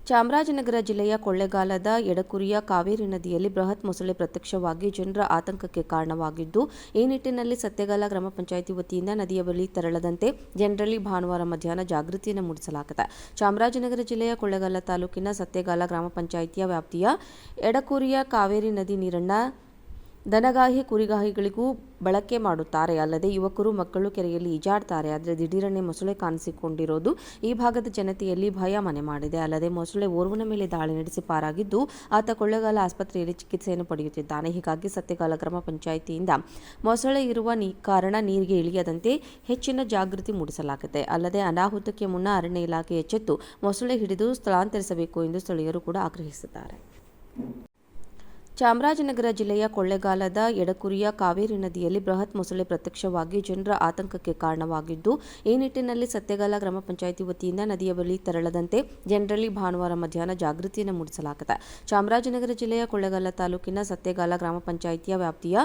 ಚಾಮರಾಜನಗರ ಜಿಲ್ಲೆಯ ಕೊಳ್ಳೇಗಾಲದ ಎಡಕುರಿಯ ಕಾವೇರಿ ನದಿಯಲ್ಲಿ ಬೃಹತ್ ಮೊಸಳೆ ಪ್ರತ್ಯಕ್ಷವಾಗಿ ಜನರ ಆತಂಕಕ್ಕೆ ಕಾರಣವಾಗಿದ್ದು, ಈ ನಿಟ್ಟಿನಲ್ಲಿ ಸತ್ತೇಗಾಲ ಗ್ರಾಮ ಪಂಚಾಯಿತಿ ವತಿಯಿಂದ ನದಿಯ ಬಳಿ ತೆರಳದಂತೆ ಜನರಲ್ಲಿ ಭಾನುವಾರ ಮಧ್ಯಾಹ್ನ ಜಾಗೃತಿಯನ್ನು ಮೂಡಿಸಲಾಗಿದೆ. ಚಾಮರಾಜನಗರ ಜಿಲ್ಲೆಯ ಕೊಳ್ಳೇಗಾಲ ತಾಲೂಕಿನ ಸತ್ತೇಗಾಲ ಗ್ರಾಮ ಪಂಚಾಯಿತಿಯ ವ್ಯಾಪ್ತಿಯ ಎಡಕುರಿಯ ಕಾವೇರಿ ನದಿ ನೀರನ್ನು ದನಗಾಹಿ ಕುರಿಗಾಹಿಗಳಿಗೂ ಬಳಕೆ ಮಾಡುತ್ತಾರೆ. ಅಲ್ಲದೆ ಯುವಕರು ಮಕ್ಕಳು ಕೆರೆಯಲ್ಲಿ ಈಜಾಡ್ತಾರೆ. ಆದರೆ ದಿಢೀರನೆ ಮೊಸಳೆ ಕಾಣಿಸಿಕೊಂಡಿರೋದು ಈ ಭಾಗದ ಜನತೆಯಲ್ಲಿ ಭಯ ಮನೆ ಮಾಡಿದೆ. ಅಲ್ಲದೆ ಮೊಸಳೆ ಓರ್ವನ ಮೇಲೆ ದಾಳಿ ನಡೆಸಿ ಪಾರಾಗಿದ್ದು, ಆತ ಕೊಳ್ಳೇಗಾಲ ಆಸ್ಪತ್ರೆಯಲ್ಲಿ ಚಿಕಿತ್ಸೆಯನ್ನು ಪಡೆಯುತ್ತಿದ್ದಾನೆ. ಹೀಗಾಗಿ ಸತ್ತೇಗಾಲ ಗ್ರಾಮ ಪಂಚಾಯಿತಿಯಿಂದ ಮೊಸಳೆ ಇರುವ ಕಾರಣ ನೀರಿಗೆ ಇಳಿಯದಂತೆ ಹೆಚ್ಚಿನ ಜಾಗೃತಿ ಮೂಡಿಸಲಾಗಿದೆ. ಅಲ್ಲದೆ ಅನಾಹುತಕ್ಕೆ ಮುನ್ನ ಅರಣ್ಯ ಇಲಾಖೆ ಎಚ್ಚೆತ್ತು ಮೊಸಳೆ ಹಿಡಿದು ಸ್ಥಳಾಂತರಿಸಬೇಕು ಎಂದು ಸ್ಥಳೀಯರು ಕೂಡ ಆಗ್ರಹಿಸಿದ್ದಾರೆ. ಚಾಮರಾಜನಗರ ಜಿಲ್ಲೆಯ ಕೊಳ್ಳೇಗಾಲದ ಎಡಕುರಿಯ ಕಾವೇರಿ ನದಿಯಲ್ಲಿ ಬೃಹತ್ ಮೊಸಳೆ ಪ್ರತ್ಯಕ್ಷವಾಗಿ ಜನರ ಆತಂಕಕ್ಕೆ ಕಾರಣವಾಗಿದ್ದು, ಈ ನಿಟ್ಟಿನಲ್ಲಿ ಸತ್ತೇಗಾಲ ಗ್ರಾಮ ಪಂಚಾಯಿತಿ ವತಿಯಿಂದ ನದಿಯ ಬಳಿ ತೆರಳದಂತೆ ಜನರಲ್ಲಿ ಭಾನುವಾರ ಮಧ್ಯಾಹ್ನ ಜಾಗೃತಿಯನ್ನು ಮೂಡಿಸಲಾಗಿದೆ. ಚಾಮರಾಜನಗರ ಜಿಲ್ಲೆಯ ಕೊಳ್ಳೇಗಾಲ ತಾಲೂಕಿನ ಸತ್ತೇಗಾಲ ಗ್ರಾಮ ಪಂಚಾಯಿತಿಯ ವ್ಯಾಪ್ತಿಯ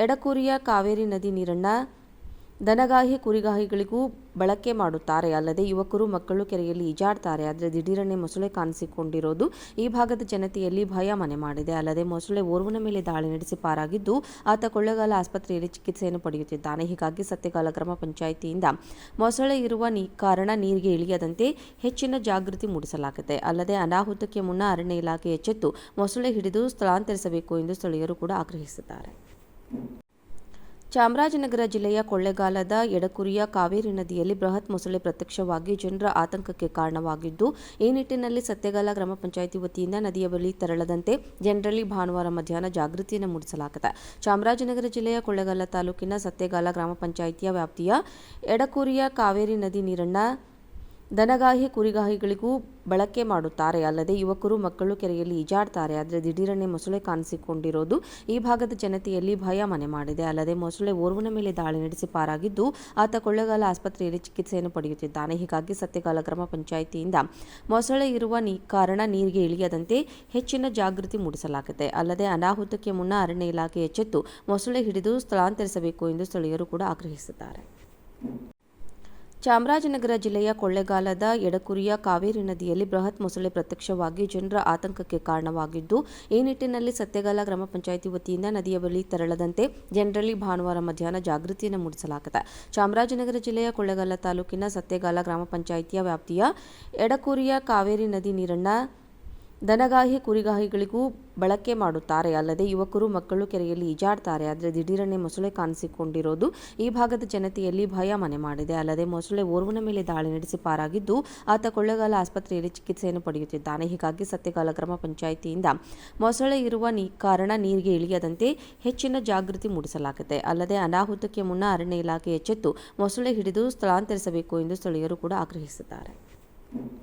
ಎಡಕುರಿಯ ಕಾವೇರಿ ನದಿ ನೀರನ್ನು ದನಗಾಹಿ ಕುರಿಗಾಹಿಗಳಿಗೂ ಬಳಕೆ ಮಾಡುತ್ತಾರೆ. ಅಲ್ಲದೆ ಯುವಕರು ಮಕ್ಕಳು ಕೆರೆಯಲ್ಲಿ ಈಜಾಡ್ತಾರೆ. ಆದರೆ ದಿಢೀರನೆ ಮೊಸಳೆ ಕಾಣಿಸಿಕೊಂಡಿರೋದು ಈ ಭಾಗದ ಜನತೆಯಲ್ಲಿ ಭಯ ಮನೆ ಮಾಡಿದೆ. ಅಲ್ಲದೆ ಮೊಸಳೆ ಓರ್ವನ ಮೇಲೆ ದಾಳಿ ನಡೆಸಿ ಪಾರಾಗಿದ್ದು, ಆತ ಕೊಳ್ಳೇಗಾಲ ಆಸ್ಪತ್ರೆಯಲ್ಲಿ ಚಿಕಿತ್ಸೆಯನ್ನು ಪಡೆಯುತ್ತಿದ್ದಾನೆ. ಹೀಗಾಗಿ ಸತ್ತೇಗಾಲ ಗ್ರಾಮ ಪಂಚಾಯಿತಿಯಿಂದ ಮೊಸಳೆ ಇರುವ ಕಾರಣ ನೀರಿಗೆ ಇಳಿಯದಂತೆ ಹೆಚ್ಚಿನ ಜಾಗೃತಿ ಮೂಡಿಸಲಾಗಿದೆ. ಅಲ್ಲದೆ ಅನಾಹುತಕ್ಕೆ ಮುನ್ನ ಅರಣ್ಯ ಇಲಾಖೆ ಎಚ್ಚೆತ್ತು ಮೊಸಳೆ ಹಿಡಿದು ಸ್ಥಳಾಂತರಿಸಬೇಕು ಎಂದು ಸ್ಥಳೀಯರು ಕೂಡ ಆಗ್ರಹಿಸಿದ್ದಾರೆ. ಚಾಮರಾಜನಗರ ಜಿಲ್ಲೆಯ ಕೊಳ್ಳೇಗಾಲದ ಎಡಕುರಿಯ ಕಾವೇರಿ ನದಿಯಲ್ಲಿ ಬೃಹತ್ ಮೊಸಳೆ ಪ್ರತ್ಯಕ್ಷವಾಗಿ ಜನರ ಆತಂಕಕ್ಕೆ ಕಾರಣವಾಗಿದ್ದು, ಈ ನಿಟ್ಟಿನಲ್ಲಿ ಸತ್ತೇಗಾಲ ಗ್ರಾಮ ಪಂಚಾಯಿತಿ ವತಿಯಿಂದ ನದಿಯ ಬಳಿ ತೆರಳದಂತೆ ಜನರಲ್ಲಿ ಭಾನುವಾರ ಮಧ್ಯಾಹ್ನ ಜಾಗೃತಿಯನ್ನು ಮೂಡಿಸಲಾಗಿದೆ. ಚಾಮರಾಜನಗರ ಜಿಲ್ಲೆಯ ಕೊಳ್ಳೇಗಾಲ ತಾಲೂಕಿನ ಸತ್ತೇಗಾಲ ಗ್ರಾಮ ಪಂಚಾಯಿತಿಯ ವ್ಯಾಪ್ತಿಯ ಎಡಕುರಿಯ ಕಾವೇರಿ ನದಿ ನೀರನ್ನು ದನಗಾಹಿ ಕುರಿಗಾಹಿಗಳಿಗೂ ಬಳಕೆ ಮಾಡುತ್ತಾರೆ. ಅಲ್ಲದೆ ಯುವಕರು ಮಕ್ಕಳು ಕೆರೆಯಲ್ಲಿ ಈಜಾಡ್ತಾರೆ. ಆದರೆ ದಿಢೀರನೆ ಮೊಸಳೆ ಕಾಣಿಸಿಕೊಂಡಿರೋದು ಈ ಭಾಗದ ಜನತೆಯಲ್ಲಿ ಭಯ ಮನೆ ಮಾಡಿದೆ. ಅಲ್ಲದೆ ಮೊಸಳೆ ಓರ್ವನ ಮೇಲೆ ದಾಳಿ ನಡೆಸಿ ಪಾರಾಗಿದ್ದು, ಆತ ಕೊಳ್ಳೇಗಾಲ ಆಸ್ಪತ್ರೆಯಲ್ಲಿ ಚಿಕಿತ್ಸೆಯನ್ನು ಪಡೆಯುತ್ತಿದ್ದಾನೆ. ಹೀಗಾಗಿ ಸತ್ತೇಗಾಲ ಗ್ರಾಮ ಪಂಚಾಯಿತಿಯಿಂದ ಮೊಸಳೆ ಇರುವ ಕಾರಣ ನೀರಿಗೆ ಇಳಿಯದಂತೆ ಹೆಚ್ಚಿನ ಜಾಗೃತಿ ಮೂಡಿಸಲಾಗಿದೆ. ಅಲ್ಲದೆ ಅನಾಹುತಕ್ಕೆ ಮುನ್ನ ಅರಣ್ಯ ಇಲಾಖೆ ಎಚ್ಚೆತ್ತು ಮೊಸಳೆ ಹಿಡಿದು ಸ್ಥಳಾಂತರಿಸಬೇಕು ಎಂದು ಸ್ಥಳೀಯರು ಕೂಡ ಆಗ್ರಹಿಸಿದ್ದಾರೆ. ಚಾಮರಾಜನಗರ ಜಿಲ್ಲೆಯ ಕೊಳ್ಳೇಗಾಲದ ಎಡಕುರಿಯ ಕಾವೇರಿ ನದಿಯಲ್ಲಿ ಬೃಹತ್ ಮೊಸಳೆ ಪ್ರತ್ಯಕ್ಷವಾಗಿ ಜನರ ಆತಂಕಕ್ಕೆ ಕಾರಣವಾಗಿದ್ದು, ಈ ನಿಟ್ಟಿನಲ್ಲಿ ಸತ್ತೇಗಾಲ ಗ್ರಾಮ ಪಂಚಾಯಿತಿ ವತಿಯಿಂದ ನದಿಯ ಬಳಿ ತೆರಳದಂತೆ ಜನರಲ್ಲಿ ಭಾನುವಾರ ಮಧ್ಯಾಹ್ನ ಜಾಗೃತಿಯನ್ನು ಮೂಡಿಸಲಾಗಿದೆ. ಚಾಮರಾಜನಗರ ಜಿಲ್ಲೆಯ ಕೊಳ್ಳೇಗಾಲ ತಾಲೂಕಿನ ಸತ್ತೇಗಾಲ ಗ್ರಾಮ ಪಂಚಾಯಿತಿಯ ವ್ಯಾಪ್ತಿಯ ಎಡಕುರಿಯ ಕಾವೇರಿ ನದಿ ನೀರನ್ನು ದನಗಾಹಿ ಕುರಿಗಾಹಿಗಳಿಗೂ ಬಳಕೆ ಮಾಡುತ್ತಾರೆ. ಅಲ್ಲದೆ ಯುವಕರು ಮಕ್ಕಳು ಕೆರೆಯಲ್ಲಿ ಈಜಾಡ್ತಾರೆ. ಆದರೆ ದಿಢೀರನೆ ಮೊಸಳೆ ಕಾಣಿಸಿಕೊಂಡಿರೋದು ಈ ಭಾಗದ ಜನತೆಯಲ್ಲಿ ಭಯ ಮನೆ ಮಾಡಿದೆ. ಅಲ್ಲದೆ ಮೊಸಳೆ ಓರ್ವನ ಮೇಲೆ ದಾಳಿ ನಡೆಸಿ ಪಾರಾಗಿದ್ದು, ಆತ ಕೊಳ್ಳೇಗಾಲ ಆಸ್ಪತ್ರೆಯಲ್ಲಿ ಚಿಕಿತ್ಸೆಯನ್ನು ಪಡೆಯುತ್ತಿದ್ದಾನೆ. ಹೀಗಾಗಿ ಸತ್ತೇಗಾಲ ಗ್ರಾಮ ಪಂಚಾಯಿತಿಯಿಂದ ಮೊಸಳೆ ಇರುವ ಕಾರಣ ನೀರಿಗೆ ಇಳಿಯದಂತೆ ಹೆಚ್ಚಿನ ಜಾಗೃತಿ ಮೂಡಿಸಲಾಗಿದೆ. ಅಲ್ಲದೆ ಅನಾಹುತಕ್ಕೆ ಮುನ್ನ ಅರಣ್ಯ ಇಲಾಖೆ ಎಚ್ಚೆತ್ತು ಮೊಸಳೆ ಹಿಡಿದು ಸ್ಥಳಾಂತರಿಸಬೇಕು ಎಂದು ಸ್ಥಳೀಯರು ಕೂಡ ಆಗ್ರಹಿಸಿದ್ದಾರೆ.